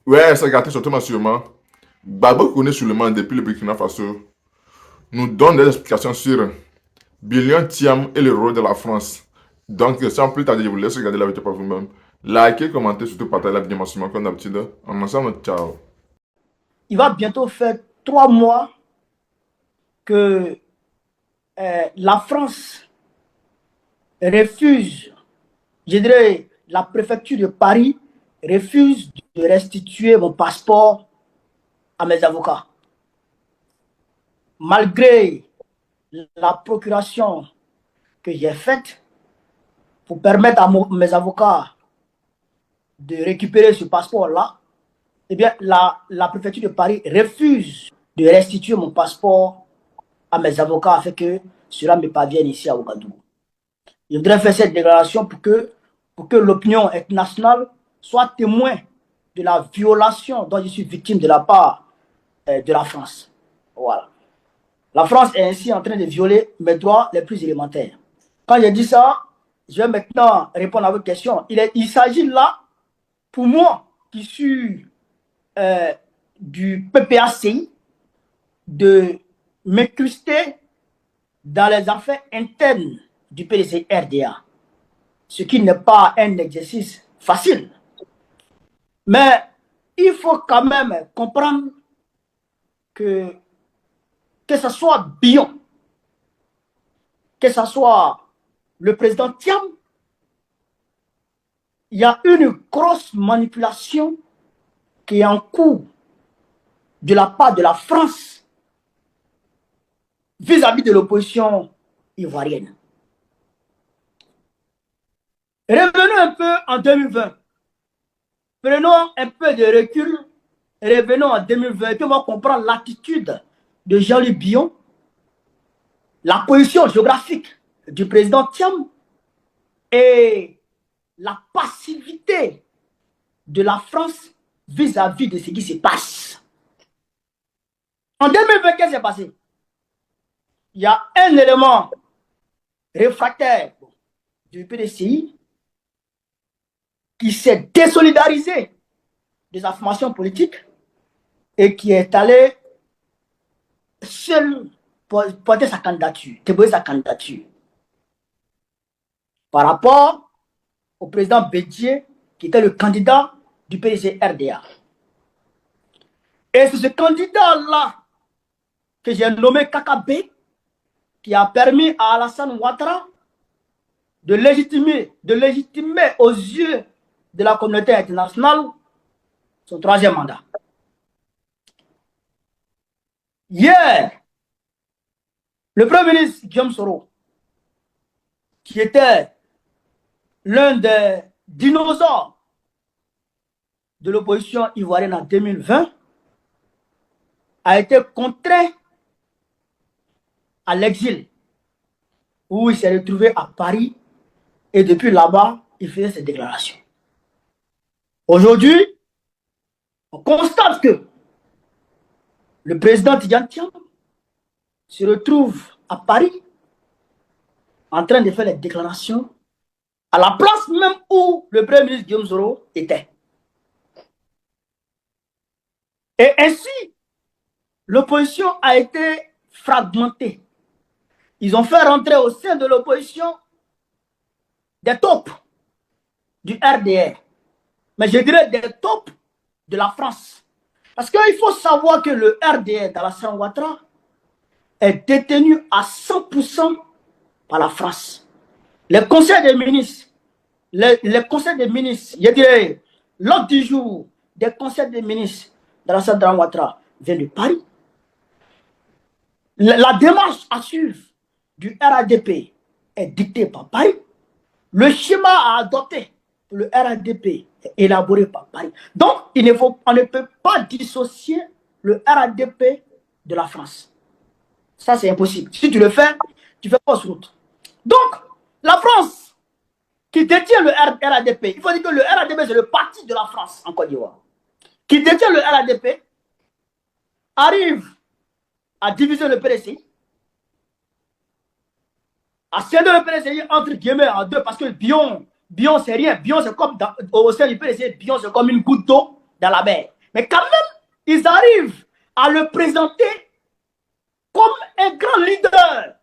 Ouais, ça gâté surtout sûrement. Gbagbo connaît sûrement depuis le Burkina Faso nous donne des explications sur Billion Thiam et le rôle de la France. Donc, sans plus tarder, je vous laisse regarder la vidéo par vous-même. Likez, commentez, surtout partagez la vidéo maximum comme d'habitude. En ensemble, ciao. Il va bientôt faire 3 mois que la France refuse, je dirais, la préfecture de Paris refuse de restituer mon passeport à mes avocats. Malgré la procuration que j'ai faite pour permettre à mes avocats de récupérer ce passeport-là, eh bien, la préfecture de Paris refuse de restituer mon passeport à mes avocats afin que cela me parvienne ici à Ouagadougou. Je voudrais faire cette déclaration pour que l'opinion internationale soit témoin de la violation dont je suis victime de la part de la France. Voilà. La France est ainsi en train de violer mes droits les plus élémentaires. Quand je dis ça, je vais maintenant répondre à votre question. Il s'agit là, pour moi, qui suis du PPACI, de m'incruster dans les affaires internes du PDC RDA, ce qui n'est pas un exercice facile. Mais il faut quand même comprendre que ce soit Bion, que ce soit le président Thiam, il y a une grosse manipulation qui est en cours de la part de la France vis-à-vis de l'opposition ivoirienne. Revenons un peu en 2020. Prenons un peu de recul. Revenons en 2020. Et puis on va comprendre l'attitude de Jean-Louis Bion, la position géographique du président Thiam et la passivité de la France vis-à-vis de ce qui se passe. En 2020, qu'est-ce qui s'est passé? Il y a un élément réfractaire du PDCI qui s'est désolidarisé de sa formation politique et qui est allé seul porter sa candidature, déposer sa candidature par rapport au président Bédier qui était le candidat du PDC RDA. Et c'est ce candidat-là que j'ai nommé Kakabé qui a permis à Alassane Ouattara de légitimer aux yeux de la communauté internationale son 3e mandat. Hier, le Premier ministre Guillaume Soro, qui était l'un des dinosaures de l'opposition ivoirienne en 2020, a été contraint à l'exil, où il s'est retrouvé à Paris et depuis là-bas, il faisait ses déclarations. Aujourd'hui, on constate que le président Tidjane Thiam se retrouve à Paris en train de faire les déclarations à la place même où le Premier ministre Guillaume Soro était. Et ainsi, l'opposition a été fragmentée. Ils ont fait rentrer au sein de l'opposition des taupes du RDR, mais je dirais des taupes de la France. Parce qu'il faut savoir que le RDR d'Alassane Ouattara est détenu à 100% par la France. Les conseils des ministres, les conseils des ministres, je dirais, l'ordre du jour des conseils des ministres d'Alassane Ouattara vient de Paris. La démarche à suivre du RADP est dictée par Paris. Le schéma à adopter pour le RADP est élaboré par Paris. Donc, on ne peut pas dissocier le RADP de la France. Ça, c'est impossible. Si tu le fais, tu fais fausse route. Donc, la France, qui détient le RADP, il faut dire que le RADP, c'est le parti de la France en Côte d'Ivoire, qui détient le RADP, arrive à diviser le PDCI, à scinder le PDCI entre guillemets en deux, parce que Bion c'est rien. Bion, c'est comme au sein du PDCI, Bion, c'est comme une goutte d'eau dans la mer. Mais quand même, ils arrivent à le présenter comme un grand leader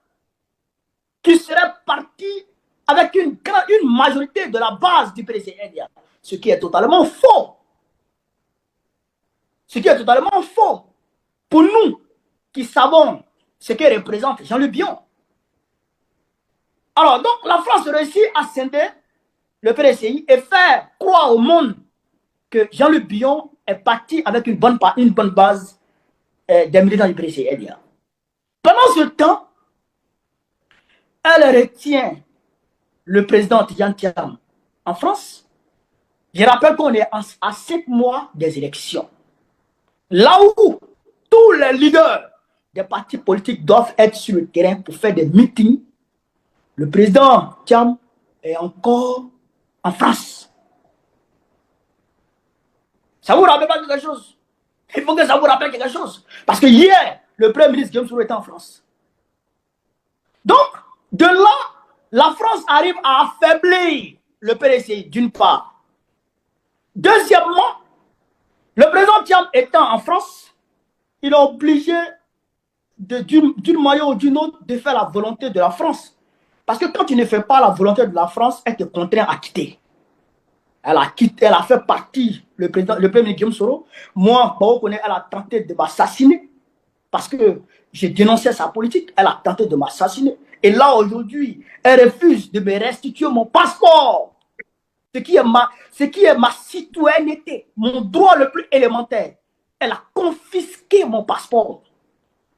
qui serait parti avec une majorité de la base du PDC-NDA. Ce qui est totalement faux. Ce qui est totalement faux. Pour nous qui savons ce que représente Jean-Luc Bion. Alors, donc, la France réussit à scinder le PDCI et faire croire au monde que Jean-Luc Bion est parti avec une bonne base des militants du PDCI-NDA. Pendant ce temps, elle retient le président Tidjane Thiam en France. Je rappelle qu'on est à 5 mois des élections. Là où tous les leaders des partis politiques doivent être sur le terrain pour faire des meetings, le président Thiam est encore en France. Ça vous rappelle pas quelque chose? Il faut que ça vous rappelle quelque chose. Parce que hier, le premier ministre Guillaume Soro était en France. Donc, de là, la France arrive à affaiblir le PDCI, d'une part. Deuxièmement, le président Thiam étant en France, il est obligé d'une manière ou d'une autre de faire la volonté de la France. Parce que quand tu ne fais pas la volonté de la France, elle te contraint à quitter. Elle a fait partie, le premier ministre Guillaume Soro. Moi, elle a tenté de m'assassiner. Parce que j'ai dénoncé sa politique, elle a tenté de m'assassiner. Et là, aujourd'hui, elle refuse de me restituer mon passeport. Ce qui est ma citoyenneté, mon droit le plus élémentaire. Elle a confisqué mon passeport.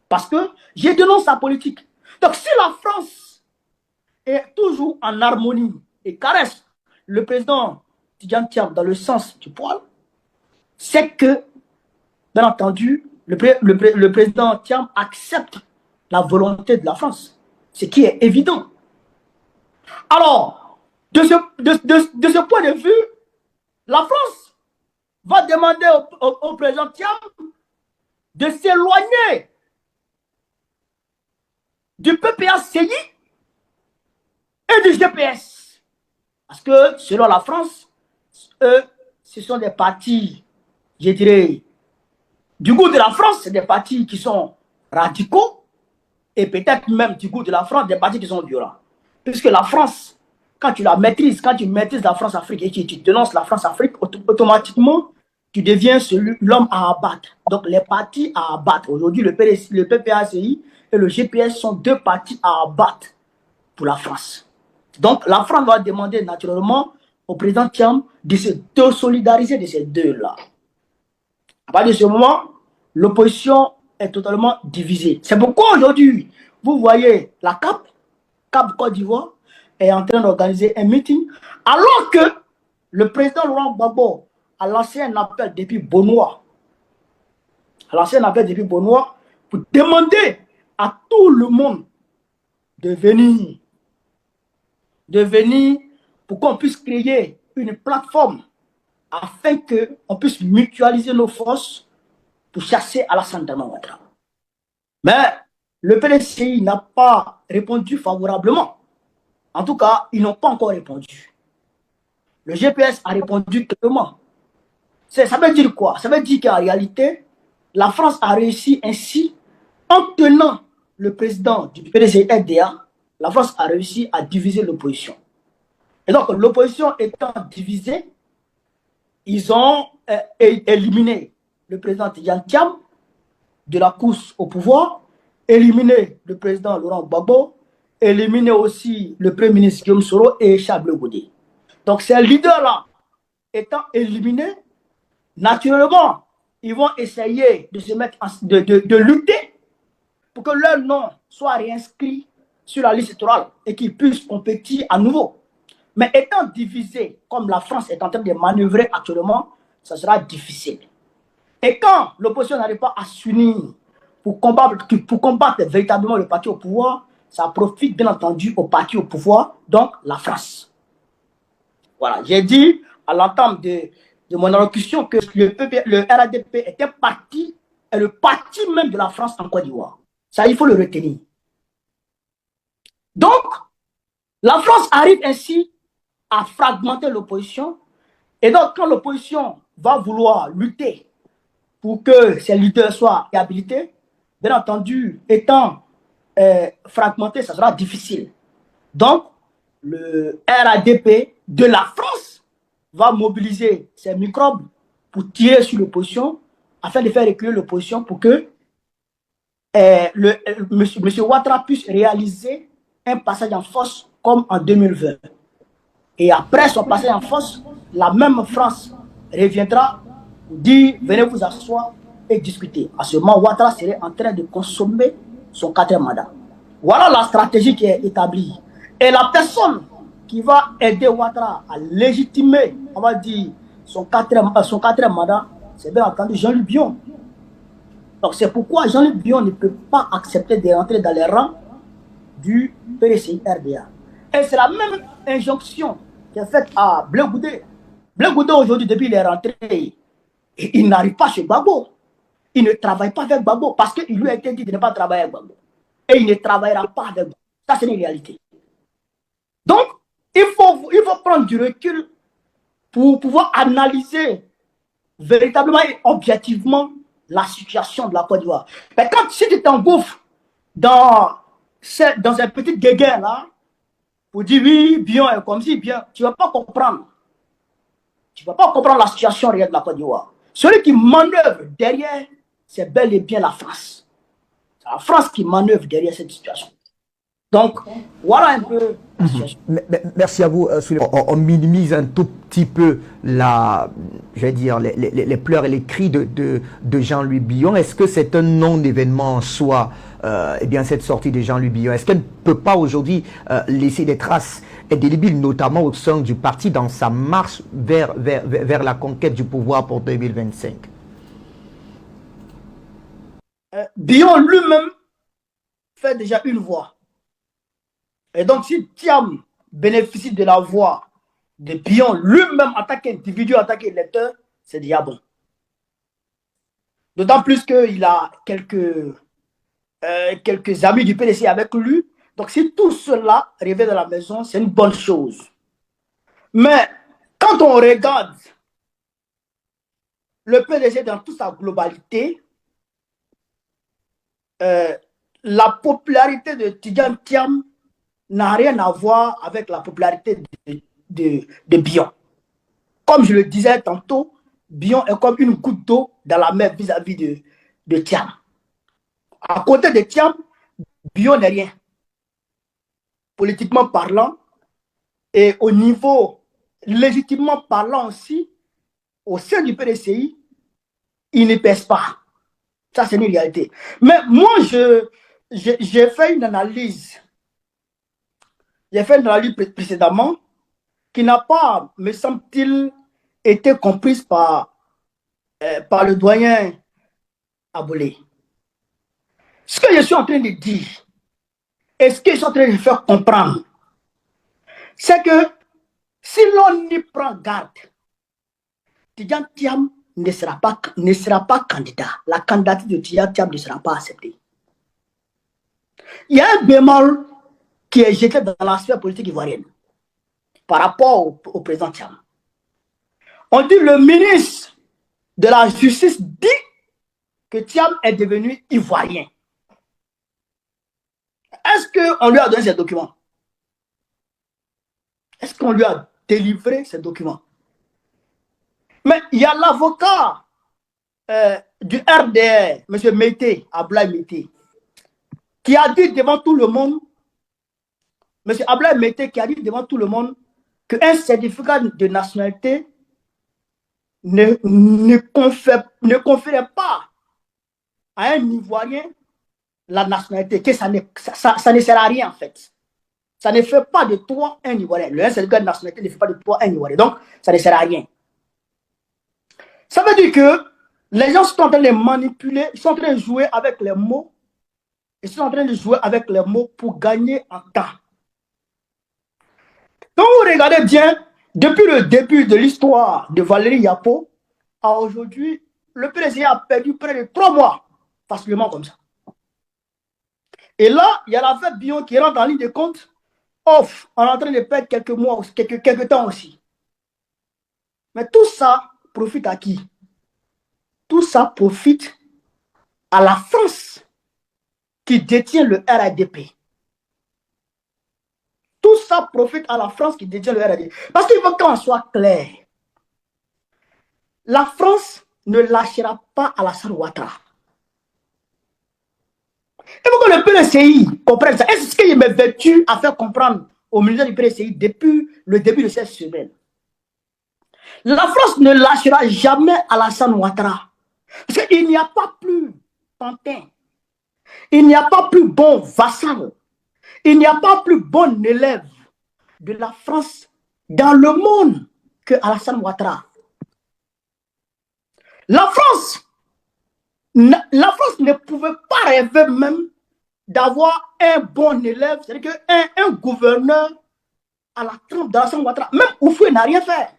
Parce que j'ai dénoncé sa politique. Donc, si la France est toujours en harmonie et caresse le président Tidjane Thiam dans le sens du poil, c'est que, bien entendu, le président Thiam accepte la volonté de la France. Ce qui est évident. Alors, de ce point de vue, la France va demander au président Thiam de s'éloigner du PPACI et du GPS. Parce que, selon la France, eux, ce sont des partis, je dirais, du goût de la France, c'est des partis qui sont radicaux et peut-être même du goût de la France, des partis qui sont violents. Puisque la France, quand tu la maîtrises, quand tu maîtrises la France-Afrique et que tu dénonces la France-Afrique, automatiquement, tu deviens l'homme à abattre. Donc, les partis à abattre. Aujourd'hui, le PPACI et le GPS sont deux partis à abattre pour la France. Donc, la France va demander naturellement au président Thiam de se désolidariser de ces deux-là. À partir de ce moment, l'opposition est totalement divisée. C'est pourquoi aujourd'hui, vous voyez la CAP Côte d'Ivoire, est en train d'organiser un meeting, alors que le président Laurent Gbagbo a lancé un appel depuis Bonois. Pour demander à tout le monde de venir pour qu'on puisse créer une plateforme afin qu'on puisse mutualiser nos forces pour chasser Alassane Dramane Ouattara. Mais le PDCI n'a pas répondu favorablement. En tout cas, ils n'ont pas encore répondu. Le GPS a répondu clairement. Ça veut dire quoi? Ça veut dire qu'en réalité, la France a réussi ainsi, en tenant le président du PDC-RDA, la France a réussi à diviser l'opposition. Et donc, l'opposition étant divisée, ils ont éliminé le président Tidjane Thiam de la course au pouvoir, éliminé le président Laurent Gbagbo, éliminé aussi le premier ministre Guillaume Soro et Charles Goudé. Donc, ces leaders-là étant éliminés, naturellement, ils vont essayer de se mettre de lutter pour que leur nom soit réinscrit sur la liste électorale et qu'ils puissent compétir à nouveau. Mais étant divisés, comme la France est en train de manœuvrer actuellement, ça sera difficile. Et quand l'opposition n'arrive pas à s'unir pour combattre véritablement le parti au pouvoir, ça profite bien entendu au parti au pouvoir, donc la France. Voilà, j'ai dit à l'entame de mon allocution que le RADP était parti, et le parti même de la France en Côte d'Ivoire. Ça, il faut le retenir. Donc, la France arrive ainsi à fragmenter l'opposition. Et donc, quand l'opposition va vouloir lutter pour que ces leaders soient réhabilités. Bien entendu, étant fragmentés, ça sera difficile. Donc, le RADP de la France va mobiliser ses microbes pour tirer sur l'opposition afin de faire reculer l'opposition pour que M. Ouattara puisse réaliser un passage en force comme en 2020. Et après son passage en force, la même France reviendra dire venez vous asseoir et discuter. À ce moment, Ouattara serait en train de consommer son 4e mandat. Voilà la stratégie qui est établie. Et la personne qui va aider Ouattara à légitimer, on va dire, son 4e mandat, c'est bien entendu Jean-Luc Bion. Donc c'est pourquoi Jean-Luc Bion ne peut pas accepter de rentrer dans les rangs du PDCI-RDA. Et c'est la même injonction qui est faite à Blé Goudé. Blé Goudé aujourd'hui, depuis qu'il est rentré, il n'arrive pas chez Gbagbo. Il ne travaille pas avec Gbagbo parce qu'il lui a été dit de ne pas travailler avec Gbagbo. Et il ne travaillera pas avec Gbagbo. Ça, c'est une réalité. Donc, il faut prendre du recul pour pouvoir analyser véritablement et objectivement la situation de la Côte d'Ivoire. Mais si tu t'engouffres dans un petit guéguerre là, pour dire oui, bien, comme si bien, tu ne vas pas comprendre. Tu ne vas pas comprendre la situation réelle de la Côte d'Ivoire. Celui qui manœuvre derrière, c'est bel et bien la France. C'est la France qui manœuvre derrière cette situation. Donc, voilà un peu la situation. Merci à vous, Souleymane. On minimise un tout petit peu les pleurs et les cris de Jean-Louis Billon. Est-ce que c'est un non-événement en soi, cette sortie de Jean-Louis Billon? Est-ce qu'elle ne peut pas aujourd'hui laisser des traces indélébiles, notamment au sein du parti, dans sa marche vers la conquête du pouvoir pour 2025? Billon lui-même fait déjà une voix. Et donc, si Thiam bénéficie de la voix de Billon lui-même en tant qu'individu, en tant qu'électeur, c'est déjà bon. D'autant plus qu'il a quelques amis du PDC avec lui. Donc, si tout cela revient dans la maison, c'est une bonne chose. Mais quand on regarde le PDC dans toute sa globalité, la popularité de Tidjane Thiam n'a rien à voir avec la popularité de Billon. Comme je le disais tantôt, Billon est comme une goutte d'eau dans la mer vis-à-vis de Thiam. À côté de Thiam, Billon n'est rien. Politiquement parlant, et au niveau légitimement parlant aussi, au sein du PDCI, il ne pèse pas. Ça, c'est une réalité. Mais moi, j'ai fait une analyse. J'ai fait une analyse précédemment qui n'a pas, me semble-t-il, été comprise par le doyen Aboulé. Ce que je suis en train de dire, et ce que je suis en train de faire comprendre, c'est que si l'on y prend garde, Tidjane Thiam ne sera pas candidat. La candidature de Tidjane Thiam ne sera pas acceptée. Il y a un bémol qui est jeté dans la sphère politique ivoirienne par rapport au président Thiam. On dit le ministre de la Justice dit que Thiam est devenu ivoirien. Est-ce qu'on lui a donné ces documents? Est-ce qu'on lui a délivré ces documents? Mais il y a l'avocat du RDR, M. Mété, Ablaye Mété, qui a dit devant tout le monde, M. Ablaye Mété qui a dit devant tout le monde qu'un certificat de nationalité ne conférait pas à un Ivoirien la nationalité, que ça ne sert à rien en fait. Ça ne fait pas de toi un Ivoirien. Le certificat de nationalité ne fait pas de toi un Ivoirien. Donc, ça ne sert à rien. Ça veut dire que les gens sont en train de manipuler, ils sont en train de jouer avec les mots, ils sont en train de jouer avec les mots pour gagner en temps. Donc, vous regardez bien, depuis le début de l'histoire de Valérie Yapo, à aujourd'hui, le président a perdu près de 3 mois, facilement comme ça. Et là, il y a la fête Billon qui rentre en ligne de compte, off, on est en train de perdre quelques mois, quelques temps aussi. Mais tout ça profite à qui? tout ça profite à la France qui détient le RADP. Tout ça profite à la France qui détient le RADP. Parce qu'il faut qu'on soit clair. La France ne lâchera pas Alassane Ouattara. Il faut que le PDCI comprenne ça. Et c'est ce qu'il m'est vêtu à faire comprendre au ministère du PDCI depuis le début de cette semaine. La France ne lâchera jamais Alassane Ouattara. Parce qu'il n'y a pas plus pantin. Il n'y a pas plus bon vassal. Il n'y a pas plus bon élève de la France dans le monde que Alassane Ouattara. La France ne pouvait pas rêver même d'avoir un bon élève, c'est-à-dire un gouverneur à la trempe d'Alassane Ouattara. Même Oufoué n'a rien fait.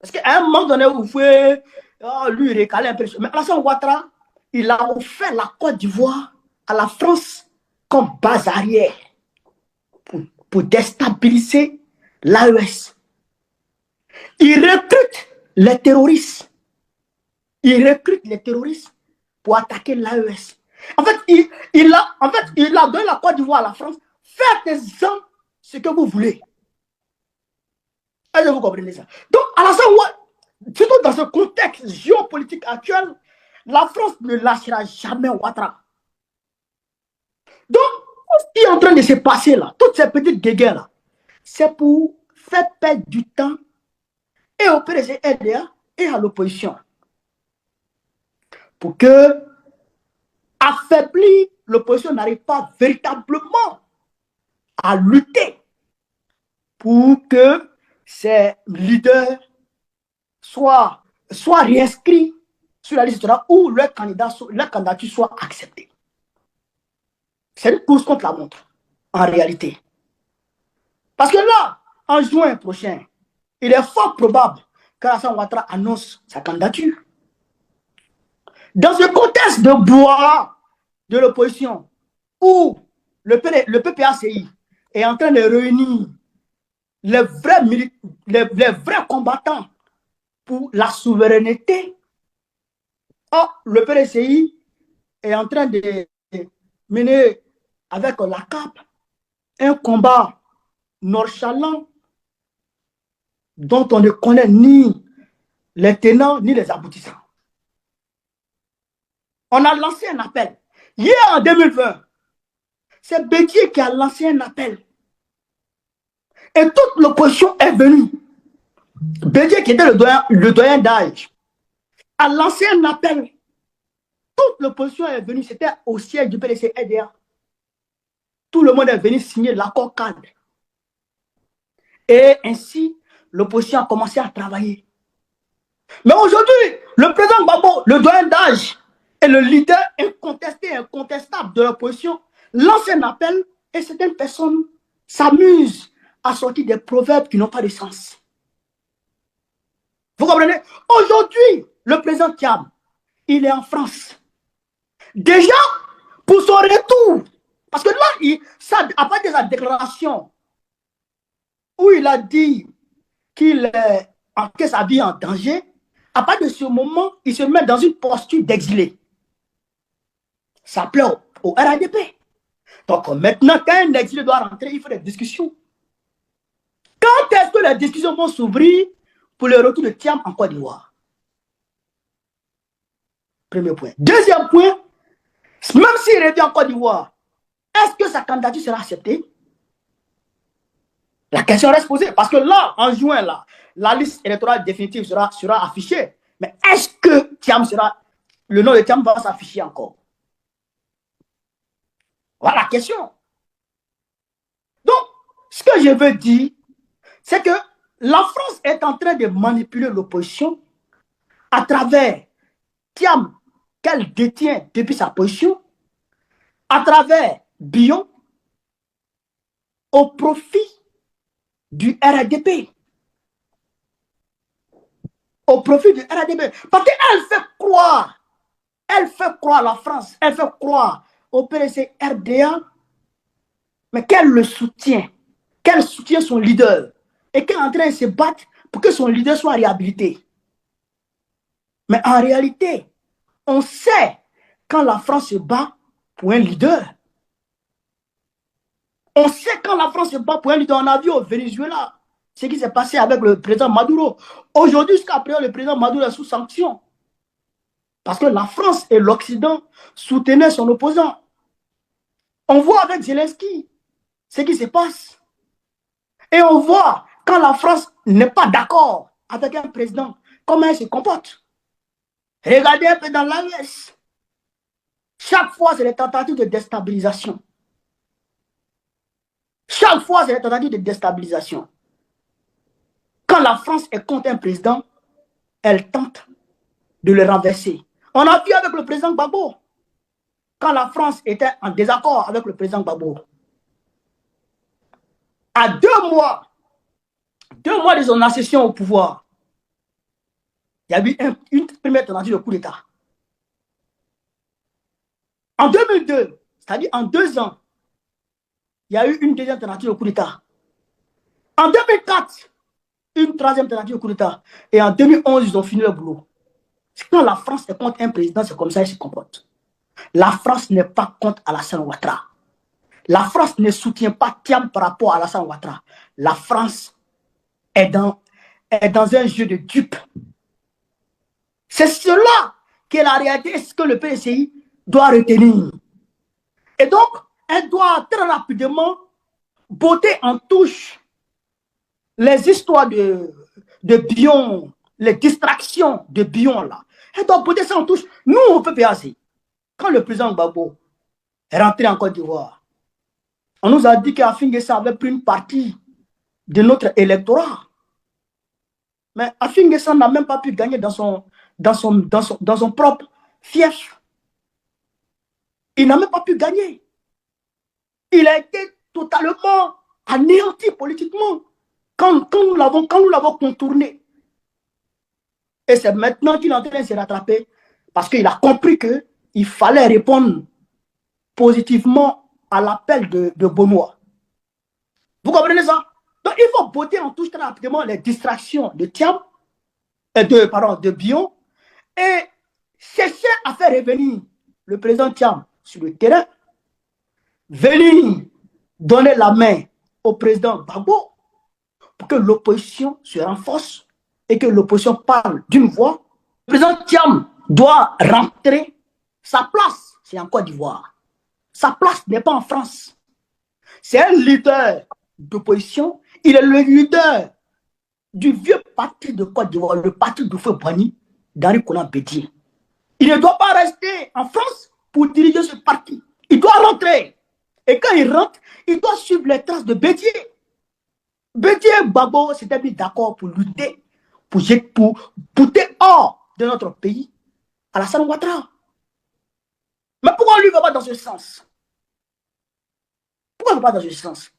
Parce qu'à un moment donné, Oufoué, lui, il récalait un peu. Mais Alassane Ouattara, il a offert la Côte d'Ivoire à la France comme base arrière pour déstabiliser l'AES. Il recrute les terroristes. Il recrute les terroristes pour attaquer l'AES. En fait, il a donné la Côte d'Ivoire à la France. Faites-en ce que vous voulez. Est-ce que vous comprenez ça? Donc, Alassane Ouattara, surtout dans ce contexte géopolitique actuel, la France ne lâchera jamais Ouattara. Donc, ce qui est en train de se passer là, toutes ces petites guerres là, c'est pour faire perdre du temps et au PDC-RDA et à l'opposition. Pour que, affaiblie, l'opposition n'arrive pas véritablement à lutter pour que ces leaders soient réinscrits sur la liste ou leur candidature soit acceptée. C'est une course contre la montre, en réalité. Parce que là, en juin prochain, il est fort probable qu'Alassane Ouattara annonce sa candidature. Dans ce contexte de bois de l'opposition, où le PPACI est en train de réunir les vrais combattants pour la souveraineté, le PDCI est en train de mener avec la CAP un combat nonchalant dont on ne connaît ni les tenants ni les aboutissants. On a lancé un appel. Hier en 2020, c'est Bédié qui a lancé un appel. Et toute l'opposition est venue. Bédié, qui était le doyen d'âge, a lancé un appel. Toute l'opposition est venue. C'était au siège du PDC-RDA. Tout le monde est venu signer l'accord cadre. Et ainsi, l'opposition a commencé à travailler. Mais aujourd'hui, le président Gbagbo, le doyen d'âge, et le leader incontesté, incontestable de l'opposition, lance un appel et certaines personnes s'amusent à sortir des proverbes qui n'ont pas de sens. Vous comprenez? Aujourd'hui, le président Thiam, il est en France. Déjà, pour son retour, parce que là, à part de sa déclaration, où il a dit qu'il que sa vie est en danger, à part de ce moment, il se met dans une posture d'exilé. Ça plaît au RADP. Donc maintenant, quand un exilé doit rentrer, il faut des discussions. Quand est-ce que les discussions vont s'ouvrir pour le retour de Thiam en Côte d'Ivoire? Premier point. Deuxième point, même s'il revient en Côte d'Ivoire, est-ce que sa candidature sera acceptée? La question reste posée. Parce que là, en juin, là, la liste électorale définitive sera affichée. Mais est-ce que le nom de Thiam va s'afficher encore? Voilà la question. Donc, ce que je veux dire, c'est que la France est en train de manipuler l'opposition à travers Thiam, qu'elle détient depuis sa position, à travers Bion, au profit du RADP. Au profit du RADP. Parce qu'elle fait croire à la France, elle fait croire au PDC RDA, mais qu'elle le soutient, qu'elle soutient son leader et qu'elle est en train de se battre pour que son leader soit réhabilité. Mais en réalité, on sait quand la France se bat pour un leader. On sait quand la France se bat pour un leader. On a vu au Venezuela ce qui s'est passé avec le président Maduro. Aujourd'hui, jusqu'à présent, le président Maduro est sous sanction. Parce que la France et l'Occident soutenaient son opposant. On voit avec Zelensky ce qui se passe. Et on voit quand la France n'est pas d'accord avec un président, comment elle se comporte. Regardez un peu dans l'AES. Chaque fois, c'est des tentatives de déstabilisation. Chaque fois, c'est des tentatives de déstabilisation. Quand la France est contre un président, elle tente de le renverser. On a vu avec le président Gbagbo, quand la France était en désaccord avec le président Gbagbo. À 2 mois de son accession au pouvoir, il y a eu une première tentative de coup d'État. En 2002, c'est-à-dire en 2 ans, il y a eu une deuxième tentative de coup d'État. En 2004, une troisième tentative de coup d'État. Et en 2011, ils ont fini le boulot. Quand la France est contre un président, c'est comme ça qu'elle se comporte. La France n'est pas contre Alassane Ouattara. La France ne soutient pas Thiam par rapport à Alassane Ouattara. La France est dans un jeu de dupes. C'est cela qui est la réalité, ce que le PCI doit retenir. Et donc, elle doit très rapidement botter en touche les histoires de Bion, les distractions de Bion là. Elle doit botter ça en touche. Nous, on peut PAC. Quand le président Gbagbo est rentré en Côte d'Ivoire, on nous a dit qu'Afin Guessa avait pris une partie de notre électorat. Mais Afin Guessa n'a même pas pu gagner dans son propre fief. Il n'a même pas pu gagner. Il a été totalement anéanti politiquement quand nous l'avons contourné. Et c'est maintenant qu'il est en train de se rattraper parce qu'il a compris qu'il fallait répondre positivement à l'appel de Bonois. Vous comprenez ça? Donc il faut botter en touche très rapidement les distractions de Thiam, de Bion, et chercher à faire revenir le président Thiam sur le terrain, venir donner la main au président Gbagbo pour que l'opposition se renforce et que l'opposition parle d'une voix. Le président Thiam doit rentrer. Sa place, c'est en Côte d'Ivoire. Sa place n'est pas en France. C'est un leader d'opposition. Il est le leader du vieux parti de Côte d'Ivoire, le parti de Feu Boigny, d'Henri Konan Bédié. Il ne doit pas rester en France pour diriger ce parti. Il doit rentrer. Et quand il rentre, il doit suivre les traces de Bédié. Bédié et Gbagbo s'étaient mis d'accord pour lutter, pour jeter hors de notre pays Alassane Ouattara. Mais pourquoi lui ne va pas dans ce sens? Pourquoi il ne va pas dans ce sens?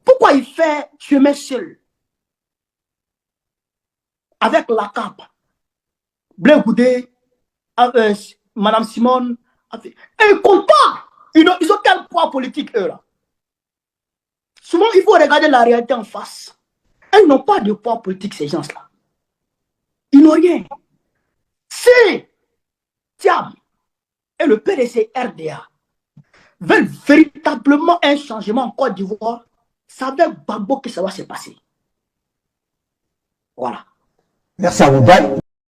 Pourquoi il fait chemin seul? Avec la cape. Blé Goudé, Madame Simone. Et ils ne comptent pas. Ils ont quel poids politique, eux, là? Souvent, il faut regarder la réalité en face. Ils n'ont pas de poids politique, ces gens-là. Ils n'ont rien. Si Thiam et le PDC RDA veulent véritablement un changement en Côte d'Ivoire, c'est avec Gbagbo que ça va se passer. Voilà. Merci à vous.